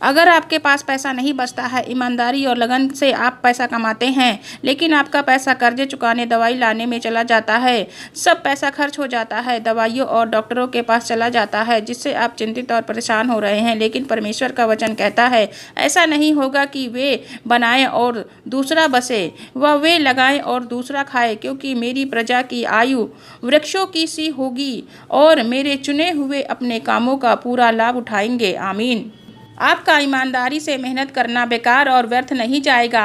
अगर आपके पास पैसा नहीं बचता है, ईमानदारी और लगन से आप पैसा कमाते हैं, लेकिन आपका पैसा कर्जे चुकाने, दवाई लाने में चला जाता है, सब पैसा खर्च हो जाता है, दवाइयों और डॉक्टरों के पास चला जाता है, जिससे आप चिंतित और परेशान हो रहे हैं। लेकिन परमेश्वर का वचन कहता है, ऐसा नहीं होगा कि वे बनाएं और दूसरा बसे, वह वे लगाएं और दूसरा खाए, क्योंकि मेरी प्रजा की आयु वृक्षों की सी होगी और मेरे चुने हुए अपने कामों का पूरा लाभ उठाएंगे। आमीन। आपका ईमानदारी से मेहनत करना बेकार और व्यर्थ नहीं जाएगा।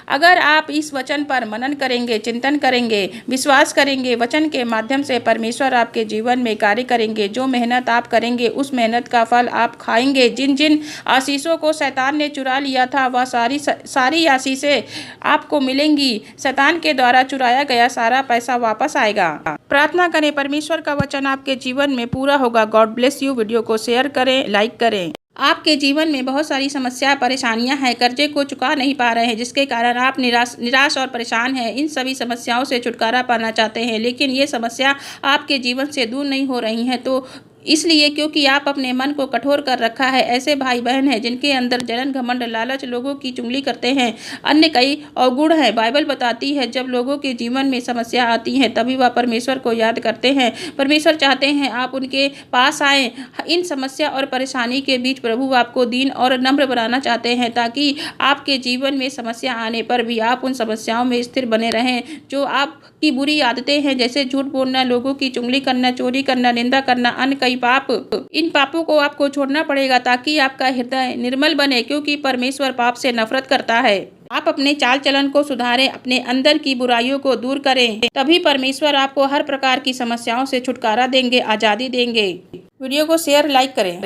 अगर आप इस वचन पर मनन करेंगे, चिंतन करेंगे, विश्वास करेंगे, वचन के माध्यम से परमेश्वर आपके जीवन में कार्य करेंगे। जो मेहनत आप करेंगे उस मेहनत का फल आप खाएंगे। जिन जिन आशीषों को शैतान ने चुरा लिया था वह सारी आशीषें आपको मिलेंगी। शैतान के द्वारा चुराया गया सारा पैसा वापस आएगा। प्रार्थना करें, परमेश्वर का वचन आपके जीवन में पूरा होगा। God bless you. वीडियो को शेयर करें, लाइक करें। आपके जीवन में बहुत सारी समस्या परेशानियां हैं, कर्जे को चुका नहीं पा रहे हैं, जिसके कारण आप निराश और परेशान हैं। इन सभी समस्याओं से छुटकारा पाना चाहते हैं, लेकिन ये समस्या आपके जीवन से दूर नहीं हो रही हैं, तो इसलिए क्योंकि आप अपने मन को कठोर कर रखा है। ऐसे भाई बहन हैं जिनके अंदर जलन, घमंड, लालच, लोगों की चुगली करते हैं, अन्य कई अवगुण हैं। बाइबल बताती है जब लोगों के जीवन में समस्या आती है तभी वह परमेश्वर को याद करते हैं। परमेश्वर चाहते हैं आप उनके पास आएँ। इन समस्या और परेशानी के बीच प्रभु आपको दीन और नम्र बनाना चाहते हैं, ताकि आपके जीवन में समस्या आने पर भी आप उन समस्याओं में स्थिर बने रहें। जो आपकी बुरी आदतें हैं, जैसे झूठ बोलना, लोगों की चुगली करना, चोरी करना, निंदा करना, अन्य कई पाप, इन पापों को आपको छोड़ना पड़ेगा ताकि आपका हृदय निर्मल बने, क्योंकि परमेश्वर पाप से नफरत करता है। आप अपने चाल चलन को सुधारें, अपने अंदर की बुराइयों को दूर करें, तभी परमेश्वर आपको हर प्रकार की समस्याओं से छुटकारा देंगे, आज़ादी देंगे। वीडियो को शेयर, लाइक करें।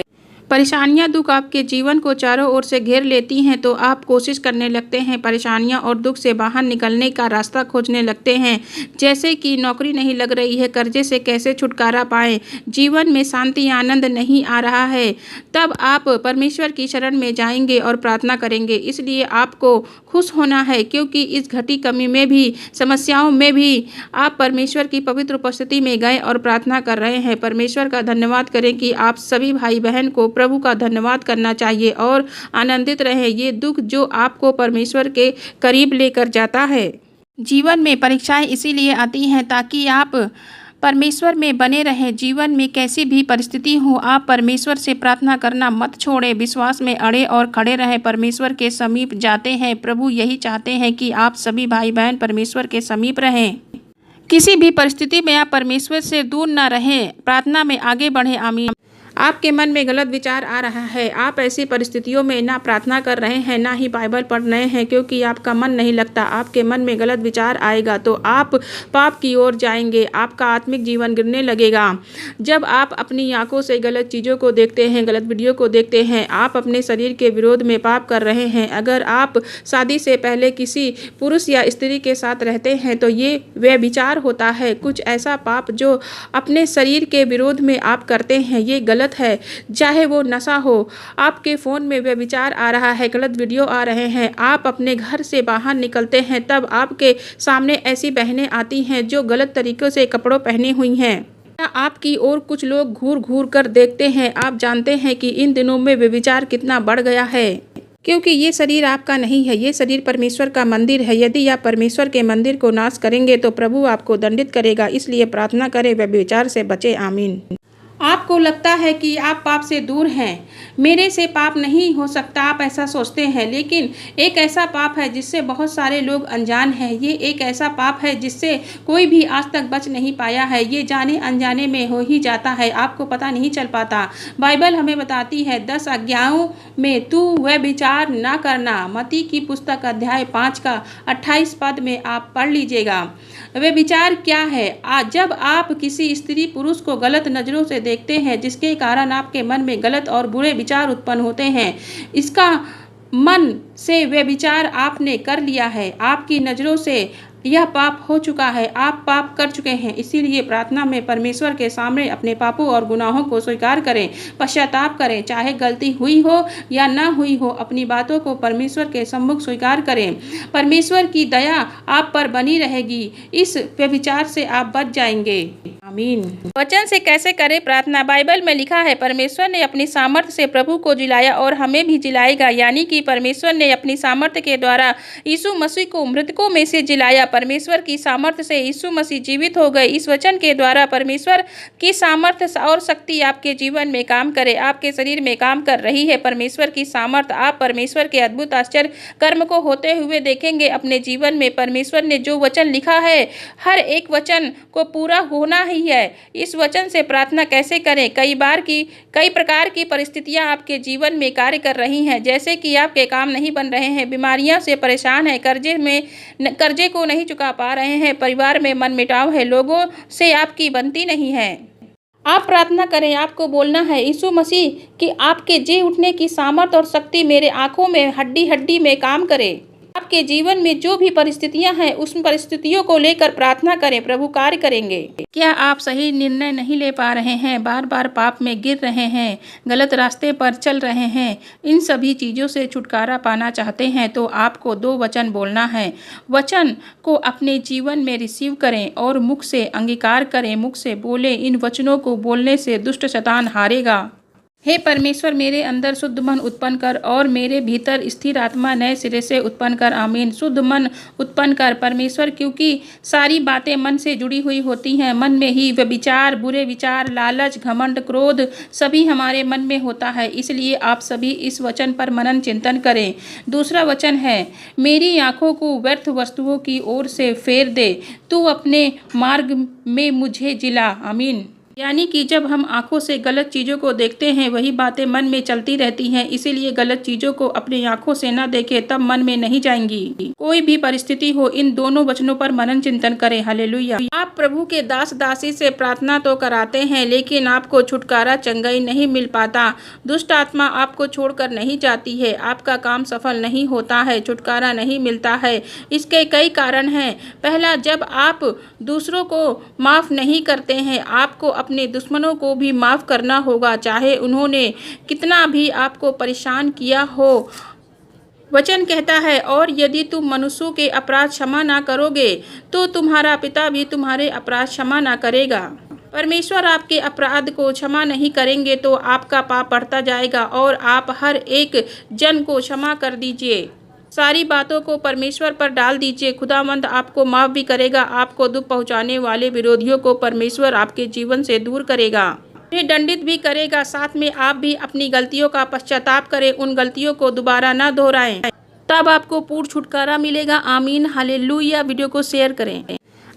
परेशानियां, दुख आपके जीवन को चारों ओर से घेर लेती हैं तो आप कोशिश करने लगते हैं, परेशानियां और दुख से बाहर निकलने का रास्ता खोजने लगते हैं। जैसे कि नौकरी नहीं लग रही है, कर्जे से कैसे छुटकारा पाएं, जीवन में शांति आनंद नहीं आ रहा है, तब आप परमेश्वर की शरण में जाएंगे और प्रार्थना करेंगे। इसलिए आपको खुश होना है, क्योंकि इस घटी कमी में भी, समस्याओं में भी आप परमेश्वर की पवित्र उपस्थिति में गए और प्रार्थना कर रहे हैं। परमेश्वर का धन्यवाद करें कि आप सभी भाई बहन को प्रभु का धन्यवाद करना चाहिए और आनंदित रहें। ये दुख जो आपको परमेश्वर के करीब लेकर जाता है। जीवन में परीक्षाएं इसीलिए आती हैं ताकि आप परमेश्वर में बने रहें। जीवन में कैसी भी परिस्थिति हो, आप परमेश्वर से प्रार्थना करना मत छोड़ें। विश्वास में अड़े और खड़े रहें, परमेश्वर के समीप जाते हैं। प्रभु यही चाहते हैं कि आप सभी भाई बहन परमेश्वर के समीप रहें। किसी भी परिस्थिति में आप परमेश्वर से दूर ना रहें, प्रार्थना में आगे बढ़ें। आमीन। आपके मन में गलत विचार आ रहा है, आप ऐसी परिस्थितियों में ना प्रार्थना कर रहे हैं, ना ही बाइबल पढ़ रहे हैं, क्योंकि आपका मन नहीं लगता। आपके मन में गलत विचार आएगा तो आप पाप की ओर जाएंगे, आपका आत्मिक जीवन गिरने लगेगा। जब आप अपनी आंखों से गलत चीज़ों को देखते हैं, गलत वीडियो को देखते हैं, आप अपने शरीर के विरोध में पाप कर रहे हैं। अगर आप शादी से पहले किसी पुरुष या स्त्री के साथ रहते हैं तो ये व्यभिचार होता है। कुछ ऐसा पाप जो अपने शरीर के विरोध में आप करते हैं, ये गलत है। चाहे वो नशा हो, आपके फ़ोन में व्यभिचार आ रहा है, गलत वीडियो आ रहे हैं, आप अपने घर से बाहर निकलते हैं तब आपके सामने ऐसी बहनें आती हैं जो गलत तरीक़ों से कपड़ों पहनी हुई हैं। आपकी ओर कुछ लोग घूर घूर कर देखते हैं। आप जानते हैं कि इन दिनों में व्यभिचार कितना बढ़ गया है, क्योंकि ये शरीर आपका नहीं है, ये शरीर परमेश्वर का मंदिर है। यदि आप परमेश्वर के मंदिर को नाश करेंगे तो प्रभु आपको दंडित करेगा। इसलिए प्रार्थना करें, व्यभिचार से बचें। आमीन। आपको लगता है कि आप पाप से दूर हैं, मेरे से पाप नहीं हो सकता, आप ऐसा सोचते हैं, लेकिन एक ऐसा पाप है जिससे बहुत सारे लोग अनजान हैं। ये एक ऐसा पाप है जिससे कोई भी आज तक बच नहीं पाया है। ये जाने अनजाने में हो ही जाता है, आपको पता नहीं चल पाता। बाइबल हमें बताती है 10 आज्ञाओं में तू व्यभिचार ना करना। मत्ती की पुस्तक अध्याय 5 का 28 पद में आप पढ़ लीजिएगा। व्यभिचार क्या है? जब आप किसी स्त्री पुरुष को गलत नज़रों से देखते हैं, जिसके कारण आपके मन में गलत और बुरे विचार उत्पन्न होते हैं, इसका मन से व्यभिचार आपने कर लिया है। आपकी नज़रों से यह पाप हो चुका है, आप पाप कर चुके हैं। इसीलिए प्रार्थना में परमेश्वर के सामने अपने पापों और गुनाहों को स्वीकार करें, पश्चाताप करें। चाहे गलती हुई हो या ना हुई हो, अपनी बातों को परमेश्वर के सम्मुख स्वीकार करें। परमेश्वर की दया आप पर बनी रहेगी। इस व्यभिचार से आप बच जाएंगे। आमीन। वचन से कैसे करें प्रार्थना? बाइबल में लिखा है, परमेश्वर ने अपनी सामर्थ्य से प्रभु को जिलाया और हमें भी जिलाएगा। यानी कि परमेश्वर ने अपनी सामर्थ्य के द्वारा यीशु मसीह को मृतकों में से जिलाया। परमेश्वर की सामर्थ्य से यीशु मसीह जीवित हो गए। इस वचन के द्वारा परमेश्वर की सामर्थ्य और शक्ति आपके जीवन में काम करे, आपके शरीर में काम कर रही है। परमेश्वर की सामर्थ्य, आप परमेश्वर के अद्भुत आश्चर्य कर्म को होते हुए देखेंगे अपने जीवन में। परमेश्वर ने जो वचन लिखा है, हर एक वचन को पूरा होना ही है। इस वचन से प्रार्थना कैसे करें? कई प्रकार की परिस्थितियां आपके जीवन में कार्य कर रही हैं, जैसे कि आपके काम नहीं बन रहे हैं, बीमारियां से परेशान हैं, कर्जे को नहीं चुका पा रहे हैं, परिवार में मनमुटाव है, लोगों से आपकी बनती नहीं है। आप प्रार्थना करें, आपको बोलना है, यीशु मसीह कि आपके जी उठने की सामर्थ और शक्ति मेरे आंखों में हड्डी हड्डी में काम करे। आपके जीवन में जो भी परिस्थितियां हैं, उस परिस्थितियों को लेकर प्रार्थना करें, प्रभु कार्य करेंगे। क्या आप सही निर्णय नहीं ले पा रहे हैं, बार बार पाप में गिर रहे हैं, गलत रास्ते पर चल रहे हैं, इन सभी चीज़ों से छुटकारा पाना चाहते हैं, तो आपको 2 वचन बोलना है। वचन को अपने जीवन में रिसीव करें और मुख से अंगीकार करें, मुख से बोले। इन वचनों को बोलने से दुष्ट शैतान हारेगा। हे परमेश्वर, मेरे अंदर शुद्ध मन उत्पन्न कर और मेरे भीतर स्थिर आत्मा नए सिरे से उत्पन्न कर। आमीन। शुद्ध मन उत्पन्न कर परमेश्वर, क्योंकि सारी बातें मन से जुड़ी हुई होती हैं। मन में ही व्यभिचार, बुरे विचार, लालच, घमंड, क्रोध सभी हमारे मन में होता है। इसलिए आप सभी इस वचन पर मनन चिंतन करें। दूसरा वचन है, मेरी आंखों को व्यर्थ वस्तुओं की ओर से फेर दे, तू अपने मार्ग में मुझे जिला। आमीन। यानी कि जब हम आंखों से गलत चीज़ों को देखते हैं, वही बातें मन में चलती रहती हैं। इसीलिए गलत चीज़ों को अपनी आंखों से ना देखें, तब मन में नहीं जाएंगी। कोई भी परिस्थिति हो, इन दोनों वचनों पर मनन चिंतन करें। हालेलुया। आप प्रभु के दास दासी से प्रार्थना तो कराते हैं, लेकिन आपको छुटकारा, चंगाई नहीं मिल पाता। दुष्ट आत्मा आपको छोड़कर नहीं जाती है, आपका काम सफल नहीं होता है, छुटकारा नहीं मिलता है। इसके कई कारण हैं। पहला, जब आप दूसरों को माफ़ नहीं करते हैं, आपको अपने दुश्मनों को भी माफ़ करना होगा, चाहे उन्होंने कितना भी आपको परेशान किया हो। वचन कहता है, और यदि तुम मनुष्यों के अपराध क्षमा ना करोगे, तो तुम्हारा पिता भी तुम्हारे अपराध क्षमा ना करेगा। परमेश्वर आपके अपराध को क्षमा नहीं करेंगे तो आपका पाप बढ़ता जाएगा, और आप हर एक जन को क्षमा कर दीजिए। सारी बातों को परमेश्वर पर डाल दीजिए, खुदावंद आपको माफ़ भी करेगा। आपको दुख पहुंचाने वाले विरोधियों को परमेश्वर आपके जीवन से दूर करेगा, उन्हें दंडित भी करेगा। साथ में आप भी अपनी गलतियों का पश्चाताप करें, उन गलतियों को दोबारा ना दोहराएं, तब आपको पूर्ण छुटकारा मिलेगा। आमीन। हालेलुया। वीडियो को शेयर करें।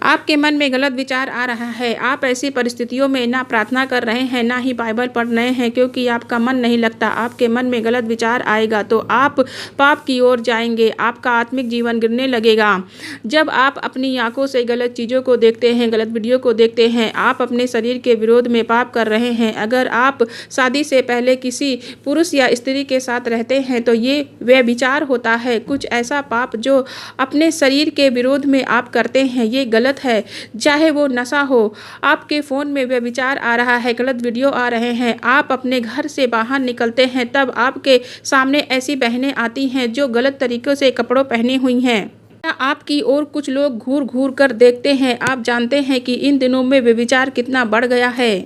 आपके मन में गलत विचार आ रहा है, आप ऐसी परिस्थितियों में ना प्रार्थना कर रहे हैं, ना ही बाइबल पढ़ रहे हैं, क्योंकि आपका मन नहीं लगता। आपके मन में गलत विचार आएगा तो आप पाप की ओर जाएंगे, आपका आत्मिक जीवन गिरने लगेगा। जब आप अपनी आंखों से गलत चीज़ों को देखते हैं, गलत वीडियो को देखते हैं, आप अपने शरीर के विरोध में पाप कर रहे हैं। अगर आप शादी से पहले किसी पुरुष या स्त्री के साथ रहते हैं तो ये व्यभिचार होता है। कुछ ऐसा पाप जो अपने शरीर के विरोध में आप करते हैं, ये गलत है। चाहे वो नशा हो, आपके फ़ोन में व्यभिचार आ रहा है, गलत वीडियो आ रहे हैं, आप अपने घर से बाहर निकलते हैं, तब आपके सामने ऐसी बहनें आती हैं जो गलत तरीक़ों से कपड़ों पहनी हुई हैं। आपकी ओर कुछ लोग घूर घूर कर देखते हैं। आप जानते हैं कि इन दिनों में व्यभिचार कितना बढ़ गया है,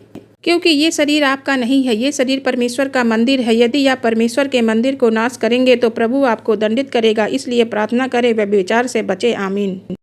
क्योंकि ये शरीर आपका नहीं है, ये शरीर परमेश्वर का मंदिर है। यदि आप परमेश्वर के मंदिर को नाश करेंगे तो प्रभु आपको दंडित करेगा। इसलिए प्रार्थना करें, व्यभिचार से बचे। आमीन।